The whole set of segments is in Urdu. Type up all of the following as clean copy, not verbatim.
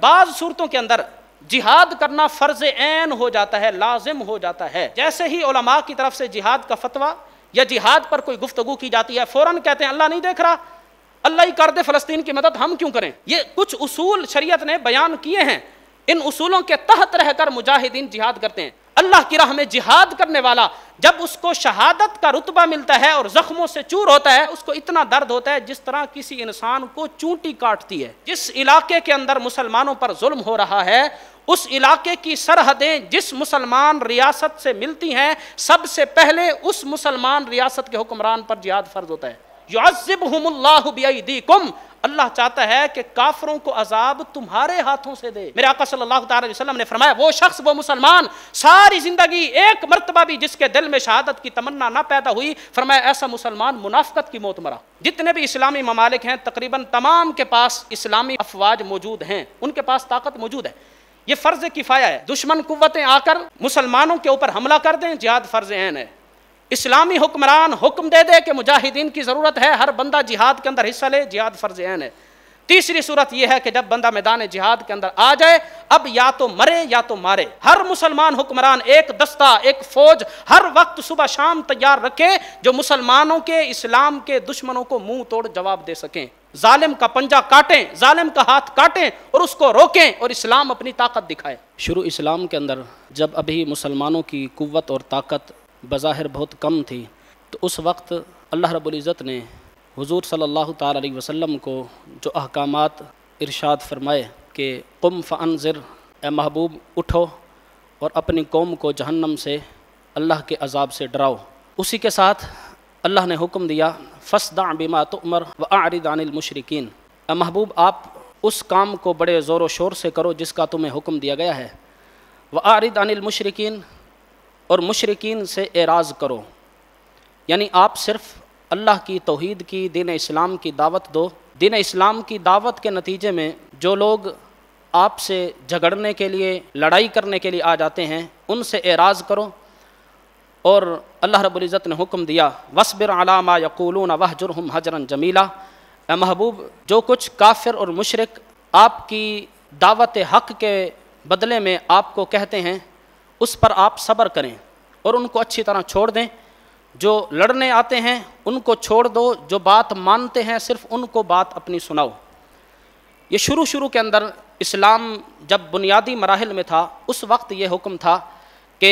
بعض صورتوں کے اندر جہاد کرنا فرض عین ہو جاتا ہے، لازم ہو جاتا ہے۔ جیسے ہی علماء کی طرف سے جہاد کا فتویٰ یا جہاد پر کوئی گفتگو کی جاتی ہے، فوراً کہتے ہیں اللہ نہیں دیکھ رہا، اللہ ہی کر دے فلسطین کی مدد، ہم کیوں کریں۔ یہ کچھ اصول شریعت نے بیان کیے ہیں، ان اصولوں کے تحت رہ کر مجاہدین جہاد کرتے ہیں۔ اللہ کی راہ میں جہاد کرنے والا جب اس کو شہادت کا رتبہ ملتا ہے اور زخموں سے چور ہوتا ہے، اس کو اتنا درد ہوتا ہے جس طرح کسی انسان کو چونٹی کاٹتی ہے۔ جس علاقے کے اندر مسلمانوں پر ظلم ہو رہا ہے، اس علاقے کی سرحدیں جس مسلمان ریاست سے ملتی ہیں، سب سے پہلے اس مسلمان ریاست کے حکمران پر جہاد فرض ہوتا ہے۔ یعذبہم اللہ بایدیکم، اللہ چاہتا ہے کہ کافروں کو عذاب تمہارے ہاتھوں سے دے۔ میرے آقا صلی اللہ تعالی علیہ وسلم نے فرمایا وہ شخص، وہ مسلمان ساری زندگی ایک مرتبہ بھی جس کے دل میں شہادت کی تمنا نہ پیدا ہوئی، فرمایا ایسا مسلمان منافقت کی موت مرا۔ جتنے بھی اسلامی ممالک ہیں تقریباً تمام کے پاس اسلامی افواج موجود ہیں، ان کے پاس طاقت موجود ہے۔ یہ فرض کفایہ ہے، دشمن قوتیں آ کر مسلمانوں کے اوپر حملہ کر دیں، جہاد فرض عین ہے۔ اسلامی حکمران حکم دے دے کہ مجاہدین کی ضرورت ہے، ہر بندہ جہاد کے اندر حصہ لے، جہاد فرض عین ہے۔ تیسری صورت یہ ہے کہ جب بندہ میدان جہاد کے اندر آ جائے، اب یا تو مرے یا تو مارے۔ ہر مسلمان حکمران ایک دستہ، ایک فوج ہر وقت صبح شام تیار رکھے جو مسلمانوں کے، اسلام کے دشمنوں کو منہ توڑ جواب دے سکیں۔ ظالم کا پنجہ کاٹیں، ظالم کا ہاتھ کاٹیں اور اس کو روکیں اور اسلام اپنی طاقت دکھائے۔ شروع اسلام کے اندر جب ابھی مسلمانوں کی قوت اور طاقت بظاہر بہت کم تھی، تو اس وقت اللہ رب العزت نے حضور صلی اللہ تعالی علیہ وسلم کو جو احکامات ارشاد فرمائے کہ قم فانذر، اے محبوب اٹھو اور اپنی قوم کو جہنم سے، اللہ کے عذاب سے ڈراؤ۔ اسی کے ساتھ اللہ نے حکم دیا فاصدع بما تؤمر واعرض عن المشرکین، اے محبوب آپ اس کام کو بڑے زور و شور سے کرو جس کا تمہیں حکم دیا گیا ہے، واعرض عن المشرکین، اور مشرکین سے اعراض کرو، یعنی آپ صرف اللہ کی توحید کی، دین اسلام کی دعوت دو۔ دین اسلام کی دعوت کے نتیجے میں جو لوگ آپ سے جھگڑنے کے لیے، لڑائی کرنے کے لیے آ جاتے ہیں، ان سے اعراض کرو۔ اور اللہ رب العزت نے حکم دیا وَاصْبِرْ عَلَىٰ مَا يَقُولُونَ وَاهْجُرْهُمْ هَجْرًا جَمِيلًا، اے محبوب جو کچھ کافر اور مشرک آپ کی دعوت حق کے بدلے میں آپ کو کہتے ہیں، اس پر آپ صبر کریں اور ان کو اچھی طرح چھوڑ دیں۔ جو لڑنے آتے ہیں ان کو چھوڑ دو، جو بات مانتے ہیں صرف ان کو بات اپنی سناؤ۔ یہ شروع کے اندر اسلام جب بنیادی مراحل میں تھا، اس وقت یہ حکم تھا کہ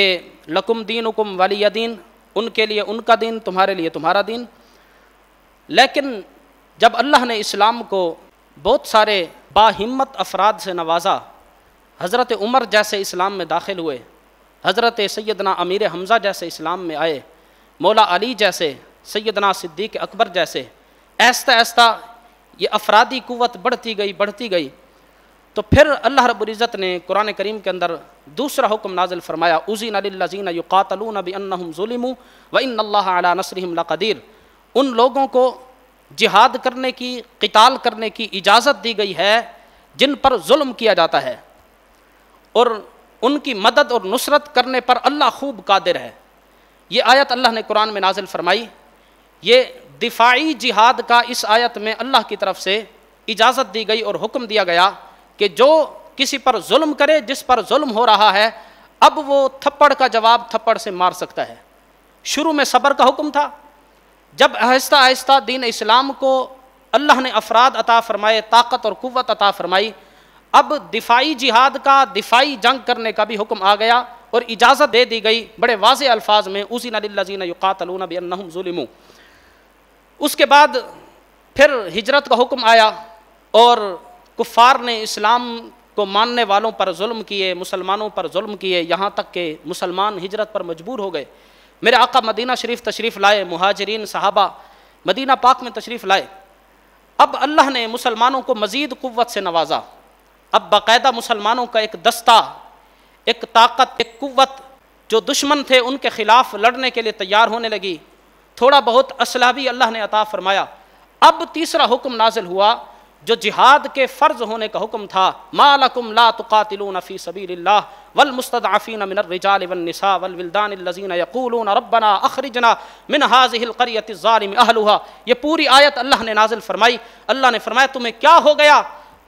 لکم دینکم ولی دین، ان کے لیے ان کا دین، تمہارے لیے تمہارا دین۔ لیکن جب اللہ نے اسلام کو بہت سارے باہمت افراد سے نوازا، حضرت عمر جیسے اسلام میں داخل ہوئے، حضرت سیدنا امیر حمزہ جیسے اسلام میں آئے، مولا علی جیسے، سیدنا صدیق اکبر جیسے، آہستہ آہستہ یہ افرادی قوت بڑھتی گئی، تو پھر اللہ رب العزت نے قرآن کریم کے اندر دوسرا حکم نازل فرمایا اذن للذین یقاتلون بانہم ظلموا وان اللہ علی نصرہم لقدیر، ان لوگوں کو جہاد کرنے کی، قتال کرنے کی اجازت دی گئی ہے جن پر ظلم کیا جاتا ہے، اور ان کی مدد اور نصرت کرنے پر اللہ خوب قادر ہے۔ یہ آیت اللہ نے قرآن میں نازل فرمائی۔ یہ دفاعی جہاد کا اس آیت میں اللہ کی طرف سے اجازت دی گئی اور حکم دیا گیا کہ جو کسی پر ظلم کرے، جس پر ظلم ہو رہا ہے، اب وہ تھپڑ کا جواب تھپڑ سے مار سکتا ہے۔ شروع میں صبر کا حکم تھا، جب آہستہ آہستہ دین اسلام کو اللہ نے افراد عطا فرمائے، طاقت اور قوت عطا فرمائی، اب دفاعی جہاد کا، دفاعی جنگ کرنے کا بھی حکم آ گیا اور اجازت دے دی گئی بڑے واضح الفاظ میں اذن للذین یقاتلون بانہم ظلموا۔ اس کے بعد پھر ہجرت کا حکم آیا اور کفار نے اسلام کو ماننے والوں پر ظلم کیے، مسلمانوں پر ظلم کیے، یہاں تک کہ مسلمان ہجرت پر مجبور ہو گئے۔ میرے آقا مدینہ شریف تشریف لائے، مہاجرین صحابہ مدینہ پاک میں تشریف لائے۔ اب اللہ نے مسلمانوں کو مزید قوت سے نوازا، اب باقاعدہ مسلمانوں کا ایک دستہ، ایک طاقت، ایک قوت، جو دشمن تھے ان کے خلاف لڑنے کے لیے تیار ہونے لگی، تھوڑا بہت اسلحہ بھی اللہ نے عطا فرمایا۔ اب تیسرا حکم نازل ہوا جو جہاد کے فرض ہونے کا حکم تھا، ما لکم لا تقاتلون فی سبیل اللہ والمستضعفین من الرجال والنساء والولدان الذین یقولون ربنا اخرجنا من هذه القریۃ الظالم اہلها۔ یہ پوری آیت اللہ نے نازل فرمائی۔ اللہ نے فرمایا تمہیں کیا ہو گیا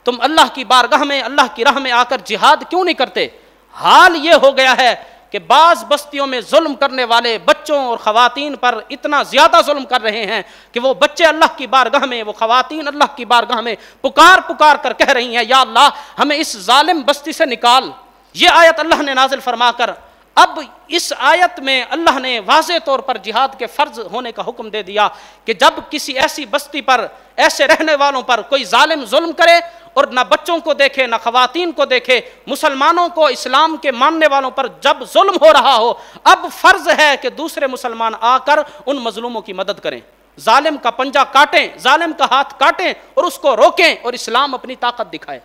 تم اللہ کی بارگاہ میں اللہ کی راہ میں آ کر جہاد کیوں نہیں کرتے؟ حال یہ ہو گیا ہے کہ بعض بستیوں میں ظلم کرنے والے بچوں اور خواتین پر اتنا زیادہ ظلم کر رہے ہیں کہ وہ بچے اللہ کی بارگاہ میں، وہ خواتین اللہ کی بارگاہ میں پکار کر کہہ رہی ہیں یا اللہ ہمیں اس ظالم بستی سے نکال۔ یہ آیت اللہ نے نازل فرما کر اب اس آیت میں اللہ نے واضح طور پر جہاد کے فرض ہونے کا حکم دے دیا کہ جب کسی ایسی بستی پر، ایسے رہنے والوں پر کوئی ظالم ظلم کرے اور نہ بچوں کو دیکھے نہ خواتین کو دیکھے، مسلمانوں کو، اسلام کے ماننے والوں پر جب ظلم ہو رہا ہو، اب فرض ہے کہ دوسرے مسلمان آ کر ان مظلوموں کی مدد کریں، ظالم کا پنجہ کاٹیں، ظالم کا ہاتھ کاٹیں اور اس کو روکیں اور اسلام اپنی طاقت دکھائے۔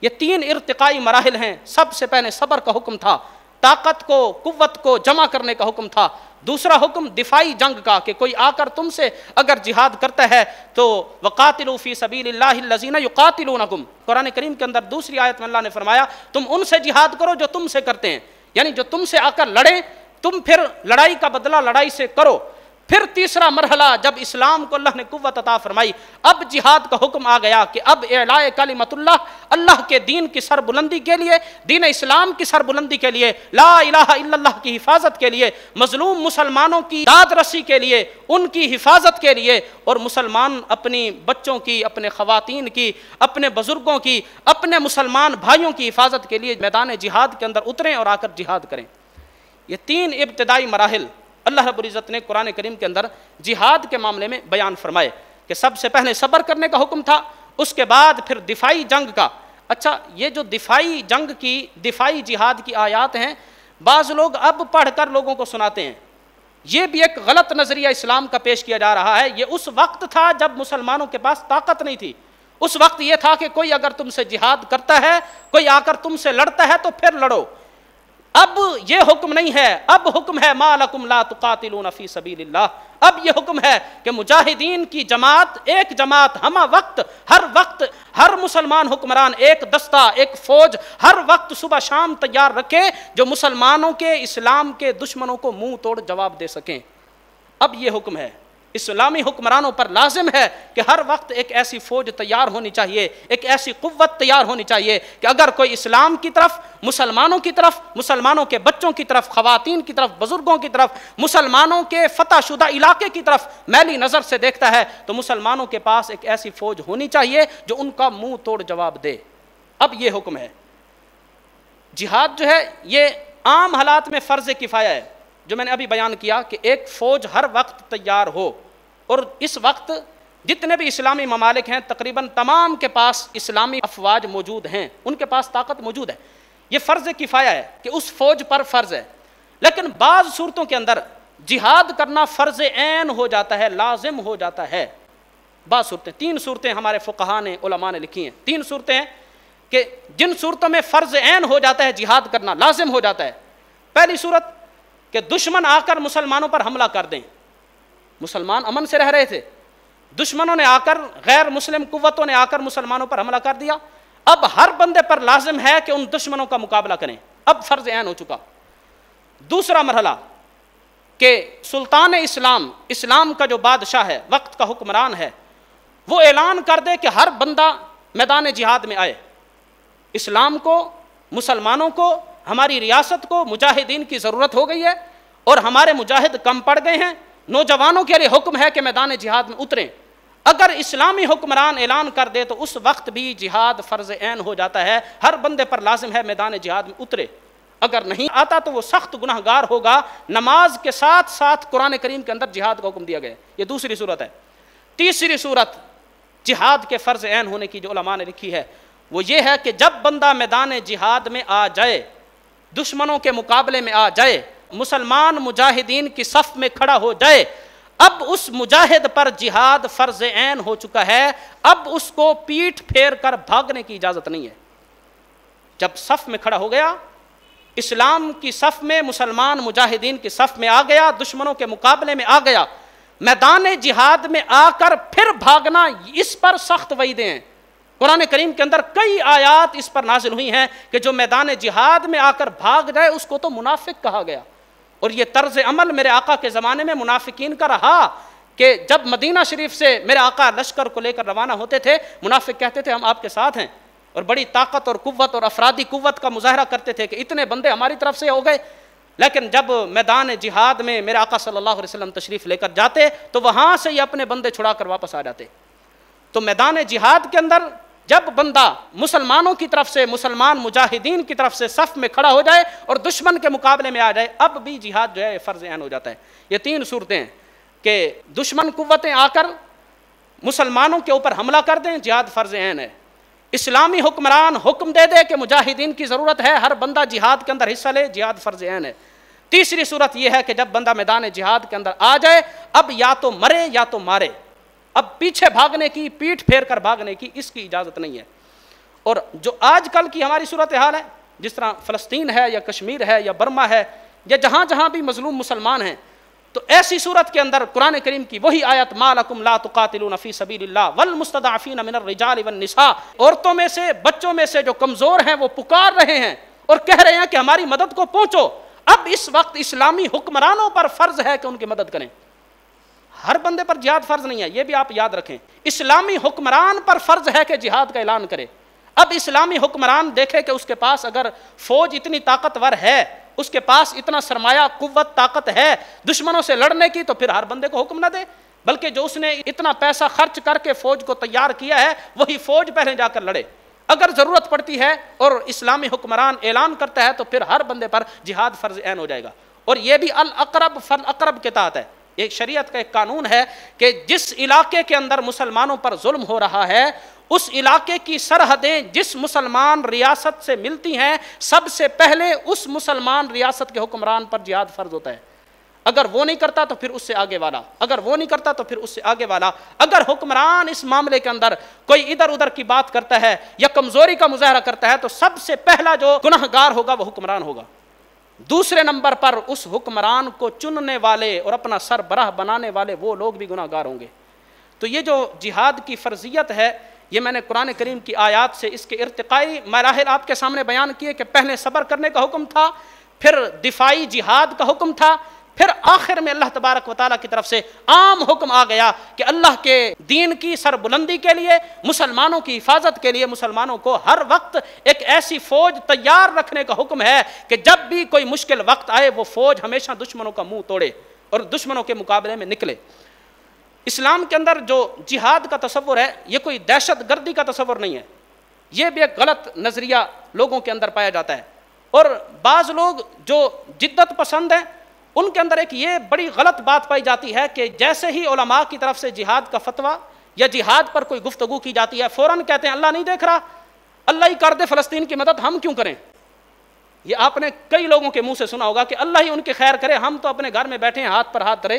یہ 3 ارتقائی مراحل ہیں۔ سب سے پہلے صبر کا حکم تھا، طاقت کو، قوت کو جمع کرنے کا حکم تھا۔ دوسرا حکم دفاعی جنگ کا کہ کوئی آ کر تم سے اگر جہاد کرتا ہے تو وقاتلوا فی سبیل اللہ الذین یقاتلونکم، قرآن کریم کے اندر دوسری آیت میں اللہ نے فرمایا تم ان سے جہاد کرو جو تم سے کرتے ہیں، یعنی جو تم سے آ کر لڑیں تم پھر لڑائی کا بدلہ لڑائی سے کرو۔ پھر تیسرا مرحلہ جب اسلام کو اللہ نے قوت عطا فرمائی، اب جہاد کا حکم آ گیا کہ اب اعلاء کلمت اللہ، اللہ کے دین کی سربلندی کے لیے، دین اسلام کی سربلندی کے لیے، لا الہ الا اللہ کی حفاظت کے لیے، مظلوم مسلمانوں کی داد رسی کے لیے، ان کی حفاظت کے لیے، اور مسلمان اپنی بچوں کی، اپنے خواتین کی، اپنے بزرگوں کی، اپنے مسلمان بھائیوں کی حفاظت کے لیے میدان جہاد کے اندر اتریں اور آ کر جہاد کریں۔ یہ 3 ابتدائی مراحل اللہ رب العزت نے قرآن کریم کے اندر جہاد کے معاملے میں بیان فرمائے کہ سب سے پہلے صبر کرنے کا حکم تھا، اس کے بعد پھر دفاعی جنگ کا۔ اچھا، یہ جو دفاعی جنگ کی، دفاعی جہاد کی آیات ہیں، بعض لوگ اب پڑھ کر لوگوں کو سناتے ہیں۔ یہ بھی ایک غلط نظریہ اسلام کا پیش کیا جا رہا ہے۔ یہ اس وقت تھا جب مسلمانوں کے پاس طاقت نہیں تھی۔ اس وقت یہ تھا کہ کوئی اگر تم سے جہاد کرتا ہے، کوئی آ کر تم سے لڑتا ہے تو پھر لڑو۔ اب یہ حکم نہیں ہے، اب حکم ہے ما لکم لا تقاتلون فی سبیل اللہ۔ اب یہ حکم ہے کہ مجاہدین کی جماعت، ایک جماعت ہمہ وقت، ہر مسلمان حکمران ایک دستہ، ایک فوج ہر وقت صبح شام تیار رکھے جو مسلمانوں کے، اسلام کے دشمنوں کو منہ توڑ جواب دے سکیں۔ اب یہ حکم ہے، اسلامی حکمرانوں پر لازم ہے کہ ہر وقت ایک ایسی فوج تیار ہونی چاہیے، ایک ایسی قوت تیار ہونی چاہیے کہ اگر کوئی اسلام کی طرف، مسلمانوں کی طرف، مسلمانوں کے بچوں کی طرف، خواتین کی طرف، بزرگوں کی طرف، مسلمانوں کے فتح شدہ علاقے کی طرف میلی نظر سے دیکھتا ہے تو مسلمانوں کے پاس ایک ایسی فوج ہونی چاہیے جو ان کا منہ توڑ جواب دے۔ اب یہ حکم ہے۔ جہاد جو ہے یہ عام حالات میں فرض کفایہ ہے، جو میں نے ابھی بیان کیا کہ ایک فوج ہر وقت تیار ہو، اور اس وقت جتنے بھی اسلامی ممالک ہیں تقریباً تمام کے پاس اسلامی افواج موجود ہیں، ان کے پاس طاقت موجود ہے۔ یہ فرض کفایہ ہے کہ اس فوج پر فرض ہے، لیکن بعض صورتوں کے اندر جہاد کرنا فرض عین ہو جاتا ہے، لازم ہو جاتا ہے۔ بعض صورتیں، 3 صورتیں ہمارے فقہاء نے، علماء نے لکھی ہیں، 3 صورتیں ہیں کہ جن صورتوں میں فرض عین ہو جاتا ہے، جہاد کرنا لازم ہو جاتا ہے۔ پہلی صورت کہ دشمن آ کر مسلمانوں پر حملہ کر دیں، مسلمان امن سے رہ رہے تھے، دشمنوں نے آ کر، غیر مسلم قوتوں نے آ کر مسلمانوں پر حملہ کر دیا، اب ہر بندے پر لازم ہے کہ ان دشمنوں کا مقابلہ کریں، اب فرض عین ہو چکا۔ دوسرا مرحلہ کہ سلطان اسلام، اسلام کا جو بادشاہ ہے، وقت کا حکمران ہے، وہ اعلان کر دے کہ ہر بندہ میدان جہاد میں آئے، اسلام کو، مسلمانوں کو، ہماری ریاست کو مجاہدین کی ضرورت ہو گئی ہے اور ہمارے مجاہد کم پڑ گئے ہیں، نوجوانوں کے لیے حکم ہے کہ میدان جہاد میں اتریں۔ اگر اسلامی حکمران اعلان کر دے تو اس وقت بھی جہاد فرض عین ہو جاتا ہے، ہر بندے پر لازم ہے میدان جہاد میں اترے۔ اگر نہیں آتا تو وہ سخت گناہ گار ہوگا۔ نماز کے ساتھ ساتھ قرآن کریم کے اندر جہاد کا حکم دیا گیا ہے۔ یہ دوسری صورت ہے۔ تیسری صورت جہاد کے فرض عین ہونے کی جو علماء نے لکھی ہے وہ یہ ہے کہ جب بندہ میدان جہاد میں آ جائے، دشمنوں کے مقابلے میں آ جائے، مسلمان مجاہدین کی صف میں کھڑا ہو جائے، اب اس مجاہد پر جہاد فرض عین ہو چکا ہے، اب اس کو پیٹھ پھیر کر بھاگنے کی اجازت نہیں ہے۔ جب صف میں کھڑا ہو گیا، اسلام کی صف میں، مسلمان مجاہدین کی صف میں آ گیا، دشمنوں کے مقابلے میں آ گیا، میدان جہاد میں آ کر پھر بھاگنا، اس پر سخت وعیدیں ہیں۔ قرآن کریم کے اندر کئی آیات اس پر نازل ہوئی ہیں کہ جو میدان جہاد میں آ کر بھاگ جائے اس کو تو منافق کہا گیا۔ اور یہ طرز عمل میرے آقا کے زمانے میں منافقین کا رہا کہ جب مدینہ شریف سے میرے آقا لشکر کو لے کر روانہ ہوتے تھے، منافق کہتے تھے ہم آپ کے ساتھ ہیں، اور بڑی طاقت اور قوت اور افرادی قوت کا مظاہرہ کرتے تھے کہ اتنے بندے ہماری طرف سے ہو گئے. لیکن جب میدان جہاد میں میرے آقا صلی اللہ علیہ وسلم تشریف لے کر جاتے تو وہاں سے یہ اپنے بندے چھڑا کر واپس آ جاتے. تو میدان جہاد کے اندر جب بندہ مسلمانوں کی طرف سے، مسلمان مجاہدین کی طرف سے صف میں کھڑا ہو جائے اور دشمن کے مقابلے میں آ جائے، اب بھی جہاد جو ہے فرض عین ہو جاتا ہے. یہ تین صورتیں ہیں کہ دشمن قوتیں آ کر مسلمانوں کے اوپر حملہ کر دیں، جہاد فرض عین ہے. اسلامی حکمران حکم دے دے کہ مجاہدین کی ضرورت ہے، ہر بندہ جہاد کے اندر حصہ لے، جہاد فرض عین ہے. تیسری صورت یہ ہے کہ جب بندہ میدان جہاد کے اندر آ جائے، اب یا تو مرے یا تو مارے، اب پیچھے بھاگنے کی، پیٹھ پھیر کر بھاگنے کی اس کی اجازت نہیں ہے. اور جو آج کل کی ہماری صورتحال ہے، جس طرح فلسطین ہے یا کشمیر ہے یا برما ہے یا جہاں جہاں بھی مظلوم مسلمان ہیں، تو ایسی صورت کے اندر قرآن کریم کی وہی آیت ما لکم لا تقاتلون فی سبیل اللہ والمستضعفین من الرجال والنساء، عورتوں میں سے، بچوں میں سے جو کمزور ہیں وہ پکار رہے ہیں اور کہہ رہے ہیں کہ ہماری مدد کو پہنچو. اب اس وقت اسلامی حکمرانوں پر فرض ہے کہ ان کی مدد کریں. ہر بندے پر جہاد فرض نہیں ہے، یہ بھی آپ یاد رکھیں. اسلامی حکمران پر فرض ہے کہ جہاد کا اعلان کرے. اب اسلامی حکمران دیکھے کہ اس کے پاس اگر فوج اتنی طاقتور ہے، اس کے پاس اتنا سرمایہ، قوت، طاقت ہے دشمنوں سے لڑنے کی، تو پھر ہر بندے کو حکم نہ دے، بلکہ جو اس نے اتنا پیسہ خرچ کر کے فوج کو تیار کیا ہے وہی فوج پہلے جا کر لڑے. اگر ضرورت پڑتی ہے اور اسلامی حکمران اعلان کرتا ہے تو پھر ہر بندے پر جہاد فرض عین ہو جائے گا. اور یہ بھی الاقرب فالاقرب کے تحت ہے. ایک شریعت کا ایک قانون ہے کہ جس علاقے کے اندر مسلمانوں پر ظلم ہو رہا ہے، اس علاقے کی سرحدیں جس مسلمان ریاست سے ملتی ہیں، سب سے پہلے اس مسلمان ریاست کے حکمران پر جہاد فرض ہوتا ہے. اگر وہ نہیں کرتا تو پھر اس سے آگے والا، اگر وہ نہیں کرتا تو پھر اس سے آگے والا. اگر حکمران اس معاملے کے اندر کوئی ادھر ادھر کی بات کرتا ہے یا کمزوری کا مظاہرہ کرتا ہے تو سب سے پہلا جو گناہ گار ہوگا وہ حکمران ہوگا. دوسرے نمبر پر اس حکمران کو چننے والے اور اپنا سربراہ بنانے والے وہ لوگ بھی گناہ گار ہوں گے. تو یہ جو جہاد کی فرضیت ہے، یہ میں نے قرآن کریم کی آیات سے اس کے ارتقائی مراحل آپ کے سامنے بیان کیے کہ پہلے صبر کرنے کا حکم تھا، پھر دفاعی جہاد کا حکم تھا، پھر آخر میں اللہ تبارک و تعالیٰ کی طرف سے عام حکم آ گیا کہ اللہ کے دین کی سربلندی کے لیے، مسلمانوں کی حفاظت کے لیے مسلمانوں کو ہر وقت ایک ایسی فوج تیار رکھنے کا حکم ہے کہ جب بھی کوئی مشکل وقت آئے وہ فوج ہمیشہ دشمنوں کا منہ توڑے اور دشمنوں کے مقابلے میں نکلے. اسلام کے اندر جو جہاد کا تصور ہے یہ کوئی دہشت گردی کا تصور نہیں ہے، یہ بھی ایک غلط نظریہ لوگوں کے اندر پایا جاتا ہے. اور بعض لوگ جو جدت پسند ہیں ان کے اندر ایک یہ بڑی غلط بات پائی جاتی ہے کہ جیسے ہی علماء کی طرف سے جہاد کا فتویٰ یا جہاد پر کوئی گفتگو کی جاتی ہے فوراً کہتے ہیں اللہ نہیں دیکھ رہا، اللہ ہی کر دے فلسطین کی مدد، ہم کیوں کریں. یہ آپ نے کئی لوگوں کے منہ سے سنا ہوگا کہ اللہ ہی ان کی خیر کرے، ہم تو اپنے گھر میں بیٹھے ہیں ہاتھ پر ہاتھ دھرے،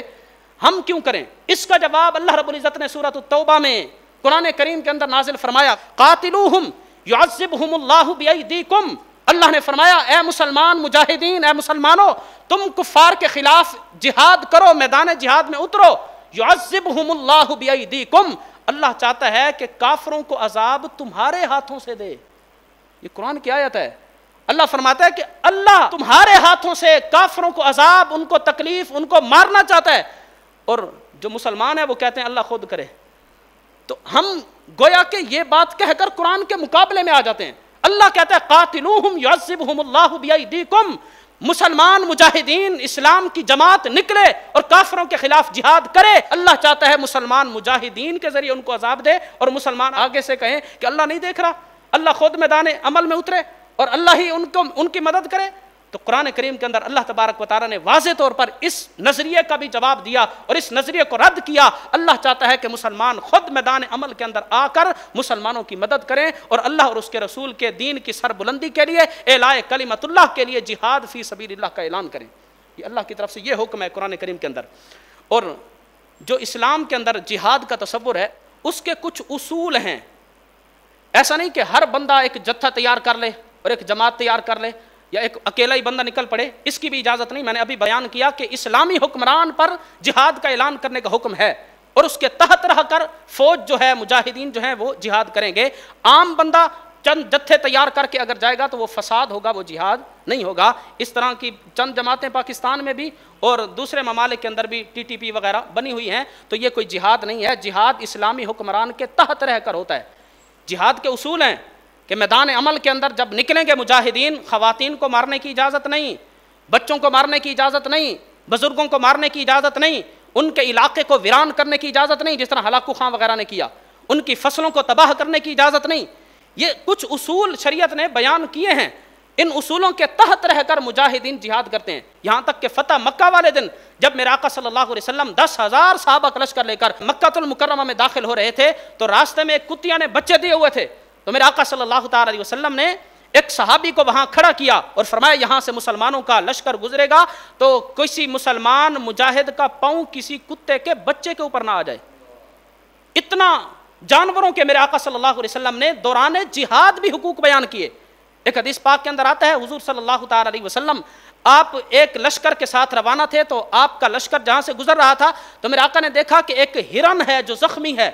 ہم کیوں کریں. اس کا جواب اللہ رب العزت نے سورۃ التوبہ میں قرآن کریم کے اندر نازل فرمایا، قاتلوہم یعذبہم اللہ بایدیکم. اللہ نے فرمایا اے مسلمان مجاہدین، اے مسلمانوں، تم کفار کے خلاف جہاد کرو، میدان جہاد میں اترو. یعذبہم اللہ بایدیکم، اللہ چاہتا ہے کہ کافروں کو عذاب تمہارے ہاتھوں سے دے. یہ قرآن کی آیت ہے. اللہ فرماتا ہے کہ اللہ تمہارے ہاتھوں سے کافروں کو عذاب، ان کو تکلیف، ان کو مارنا چاہتا ہے. اور جو مسلمان ہے وہ کہتے ہیں اللہ خود کرے. تو ہم گویا کہ یہ بات کہہ کر قرآن کے مقابلے میں آ جاتے ہیں. اللہ کہتا ہے قاتلوہم یعذبہم اللہ بایدیکم، مسلمان مجاہدین اسلام کی جماعت نکلے اور کافروں کے خلاف جہاد کرے. اللہ چاہتا ہے مسلمان مجاہدین کے ذریعے ان کو عذاب دے اور مسلمان آگے سے کہیں کہ اللہ نہیں دیکھ رہا، اللہ خود میدان عمل میں اترے اور اللہ ہی ان کی مدد کرے. تو قرآن کریم کے اندر اللہ تبارک و تعالیٰ نے واضح طور پر اس نظریے کا بھی جواب دیا اور اس نظریے کو رد کیا. اللہ چاہتا ہے کہ مسلمان خود میدان عمل کے اندر آ کر مسلمانوں کی مدد کریں اور اللہ اور اس کے رسول کے دین کی سربلندی کے لیے، اعلاء کلمت اللہ کے لیے جہاد فی سبیل اللہ کا اعلان کریں. یہ اللہ کی طرف سے یہ حکم ہے قرآن کریم کے اندر. اور جو اسلام کے اندر جہاد کا تصور ہے اس کے کچھ اصول ہیں. ایسا نہیں کہ ہر بندہ ایک جتھا تیار کر لے اور ایک جماعت تیار کر لے یا ایک اکیلا ہی بندہ نکل پڑے، اس کی بھی اجازت نہیں. میں نے ابھی بیان کیا کہ اسلامی حکمران پر جہاد کا اعلان کرنے کا حکم ہے اور اس کے تحت رہ کر فوج جو ہے، مجاہدین جو ہیں وہ جہاد کریں گے. عام بندہ چند جتھے تیار کر کے اگر جائے گا تو وہ فساد ہوگا، وہ جہاد نہیں ہوگا. اس طرح کی چند جماعتیں پاکستان میں بھی اور دوسرے ممالک کے اندر بھی TTP وغیرہ بنی ہوئی ہیں، تو یہ کوئی جہاد نہیں ہے. جہاد اسلامی حکمران کے تحت رہ کر ہوتا ہے. جہاد کے اصول ہیں کہ میدان عمل کے اندر جب نکلیں گے مجاہدین، خواتین کو مارنے کی اجازت نہیں، بچوں کو مارنے کی اجازت نہیں، بزرگوں کو مارنے کی اجازت نہیں، ان کے علاقے کو ویران کرنے کی اجازت نہیں جس طرح ہلاکو خان وغیرہ نے کیا، ان کی فصلوں کو تباہ کرنے کی اجازت نہیں۔ یہ کچھ اصول شریعت نے بیان کیے ہیں، ان اصولوں کے تحت رہ کر مجاہدین جہاد کرتے ہیں۔ یہاں تک کہ فتح مکہ والے دن جب میرے آقا صلی اللہ علیہ وسلم 10,000 صحابہ کا لشکر لے کر مکہ المکرمہ میں داخل ہو رہے تھے تو راستے میں ایک کتیا نے بچے دیے ہوئے تھے، تو میرے آقا صلی اللہ تعالی علیہ وسلم نے ایک صحابی کو وہاں کھڑا کیا اور فرمایا یہاں سے مسلمانوں کا لشکر گزرے گا تو کسی مسلمان مجاہد کا پاؤں کسی کتے کے بچے کے اوپر نہ آ جائے۔ اتنا جانوروں کے میرے آقا صلی اللہ علیہ وسلم نے دوران جہاد بھی حقوق بیان کیے۔ ایک حدیث پاک کے اندر آتا ہے حضور صلی اللہ تعالی علیہ وسلم آپ ایک لشکر کے ساتھ روانہ تھے، تو آپ کا لشکر جہاں سے گزر رہا تھا تو میرے آقا نے دیکھا کہ ایک ہرن ہے جو زخمی ہے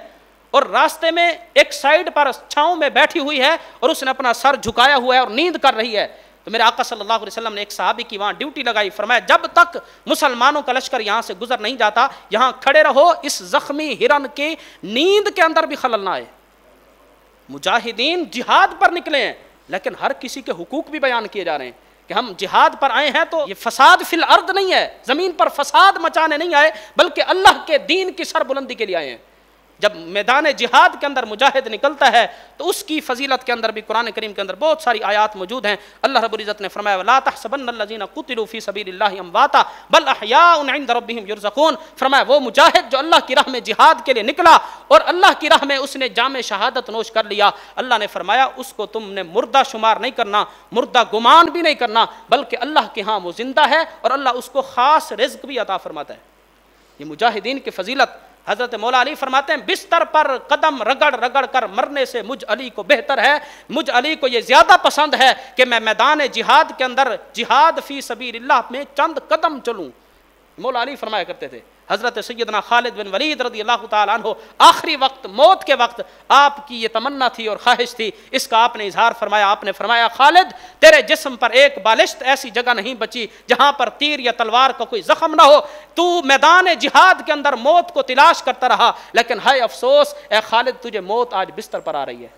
اور راستے میں ایک سائیڈ پر چھاؤں میں بیٹھی ہوئی ہے اور اس نے اپنا سر جھکایا ہوا ہے اور نیند کر رہی ہے۔ تو میرے آقا صلی اللہ علیہ وسلم نے ایک صحابی کی وہاں ڈیوٹی لگائی، فرمایا جب تک مسلمانوں کا لشکر یہاں سے گزر نہیں جاتا یہاں کھڑے رہو، اس زخمی ہرن کی نیند کے اندر بھی خلل نہ آئے۔ مجاہدین جہاد پر نکلے ہیں لیکن ہر کسی کے حقوق بھی بیان کیے جا رہے ہیں کہ ہم جہاد پر آئے ہیں تو یہ فساد فی الارض نہیں ہے، زمین پر فساد مچانے نہیں آئے بلکہ اللہ کے دین کی سر بلندی کے لیے آئے ہیں۔ جب میدان جہاد کے اندر مجاہد نکلتا ہے تو اس کی فضیلت کے اندر بھی قرآن کریم کے اندر بہت ساری آیات موجود ہیں۔ اللہ رب العزت نے فرمایا وَلَا تَحْسَبَنَّ الَّذِينَ قُتِلُوا فِي سَبِيلِ اللَّهِ أَمْوَاتًا بَلْ أَحْيَاءٌ عِندَ رَبِّهِمْ يُرْزَقُونَ، فرمایا وہ مجاہد جو اللہ کی راہ میں جہاد کے لیے نکلا اور اللہ کی راہ میں اس نے جام شہادت نوش کر لیا، اللہ نے فرمایا اس کو تم نے مردہ شمار نہیں کرنا، مردہ گمان بھی نہیں کرنا، بلکہ اللہ کے ہاں وہ زندہ ہے اور اللہ اس کو خاص رزق بھی عطا فرماتا ہے۔ یہ مجاہدین کی فضیلت حضرت مولا علی فرماتے ہیں بستر پر قدم رگڑ رگڑ کر مرنے سے مجھ علی کو بہتر ہے، مجھ علی کو یہ زیادہ پسند ہے کہ میں میدان جہاد کے اندر جہاد فی سبیل اللہ میں چند قدم چلوں۔ مولا علی فرمایا کرتے تھے۔ حضرت سیدنا خالد بن ولید رضی اللہ تعالیٰ عنہ آخری وقت موت کے وقت آپ کی یہ تمنا تھی اور خواہش تھی، اس کا آپ نے اظہار فرمایا، آپ نے فرمایا خالد تیرے جسم پر ایک بالشت ایسی جگہ نہیں بچی جہاں پر تیر یا تلوار کا کوئی زخم نہ ہو، تو میدان جہاد کے اندر موت کو تلاش کرتا رہا لیکن ہائے افسوس اے خالد تجھے موت آج بستر پر آ رہی ہے۔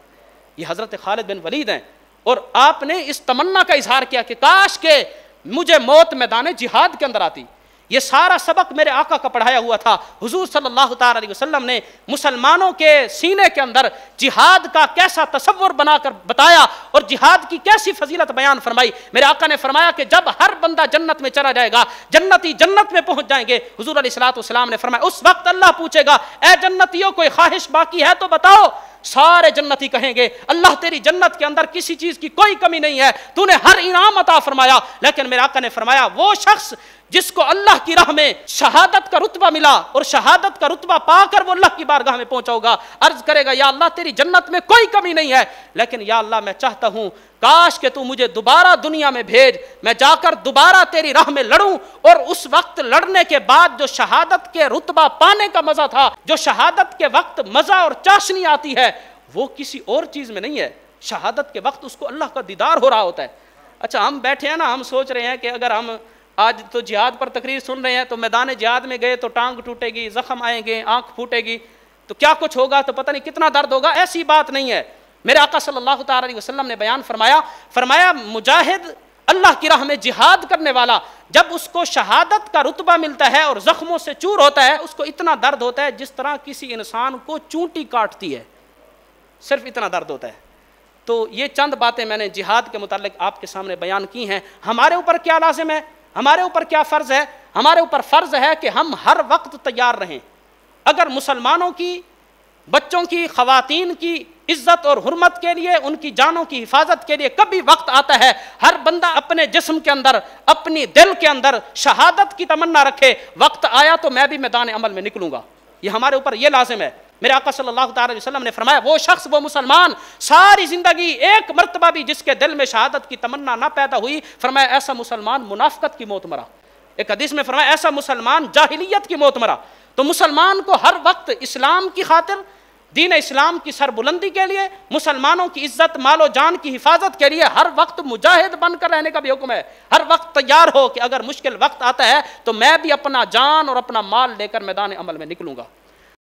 یہ حضرت خالد بن ولید ہیں اور آپ نے اس تمنا کا اظہار کیا کہ کاش کہ مجھے موت میدان جہاد کے اندر آتی۔ یہ سارا سبق میرے آقا کا پڑھایا ہوا تھا۔ حضور صلی اللہ تعالی علیہ وسلم نے مسلمانوں کے سینے کے اندر جہاد کا کیسا تصور بنا کر بتایا اور جہاد کی کیسی فضیلت بیان فرمائی۔ میرے آقا نے فرمایا کہ جب ہر بندہ جنت میں چلا جائے گا، جنتی جنت میں پہنچ جائیں گے، حضور علیہ الصلوۃ والسلام نے فرمایا اس وقت اللہ پوچھے گا اے جنتیوں کوئی خواہش باقی ہے تو بتاؤ۔ سارے جنتی کہیں گے اللہ تیری جنت کے اندر کسی چیز کی کوئی کمی نہیں ہے، تو نے ہر انعام عطا فرمایا۔ لیکن میرے آقا نے فرمایا وہ شخص جس کو اللہ کی راہ میں شہادت کا رتبہ ملا اور شہادت کا رتبہ پا کر وہ اللہ کی بارگاہ میں پہنچا ہوگا، عرض کرے گا یا اللہ تیری جنت میں کوئی کمی نہیں ہے لیکن یا اللہ میں چاہتا ہوں کاش کہ تو مجھے دوبارہ دنیا میں بھیج، میں جا کر دوبارہ تیری راہ میں لڑوں اور اس وقت لڑنے کے بعد جو شہادت کے رتبہ پانے کا مزہ تھا، جو شہادت کے وقت مزہ اور چاشنی آتی ہے وہ کسی اور چیز میں نہیں ہے۔ شہادت کے وقت اس کو اللہ کا دیدار ہو رہا ہوتا ہے۔ اچھا ہم بیٹھے ہیں نا، ہم سوچ رہے ہیں کہ اگر ہم آج تو جہاد پر تقریر سن رہے ہیں تو میدان جہاد میں گئے تو ٹانگ ٹوٹے گی، زخم آئیں گے، آنکھ پھوٹے گی، تو کیا کچھ ہوگا، تو پتہ نہیں کتنا درد ہوگا۔ ایسی بات نہیں ہے۔ میرے آقا صلی اللہ تعالی علیہ وسلم نے بیان فرمایا مجاہد اللہ کی راہ میں جہاد کرنے والا جب اس کو شہادت کا رتبہ ملتا ہے اور زخموں سے چور ہوتا ہے اس کو اتنا درد ہوتا ہے جس طرح کسی انسان کو چونٹی کاٹتی ہے، صرف اتنا درد ہوتا ہے۔ تو یہ چند باتیں میں نے جہاد کے متعلق آپ کے سامنے بیان کی ہیں۔ ہمارے اوپر کیا لازم ہے، ہمارے اوپر کیا فرض ہے؟ ہمارے اوپر فرض ہے کہ ہم ہر وقت تیار رہیں۔ اگر مسلمانوں کی، بچوں کی، خواتین کی عزت اور حرمت کے لیے، ان کی جانوں کی حفاظت کے لیے کبھی وقت آتا ہے، ہر بندہ اپنے جسم کے اندر، اپنی دل کے اندر شہادت کی تمنا رکھے، وقت آیا تو میں بھی میدان عمل میں نکلوں گا۔ یہ ہمارے اوپر یہ لازم ہے۔ میرے آقا صلی اللہ تعالی علیہ وسلم نے فرمایا وہ شخص، وہ مسلمان ساری زندگی ایک مرتبہ بھی جس کے دل میں شہادت کی تمنا نہ پیدا ہوئی، فرمایا ایسا مسلمان منافقت کی موت مرا۔ ایک حدیث میں فرمایا ایسا مسلمان جاہلیت کی موت مرا۔ تو مسلمان کو ہر وقت اسلام کی خاطر، دین اسلام کی سربلندی کے لیے، مسلمانوں کی عزت، مال و جان کی حفاظت کے لیے ہر وقت مجاہد بن کر رہنے کا بھی حکم ہے۔ ہر وقت تیار ہو کہ اگر مشکل وقت آتا ہے تو میں بھی اپنا جان اور اپنا مال لے کر میدان عمل میں نکلوں گا۔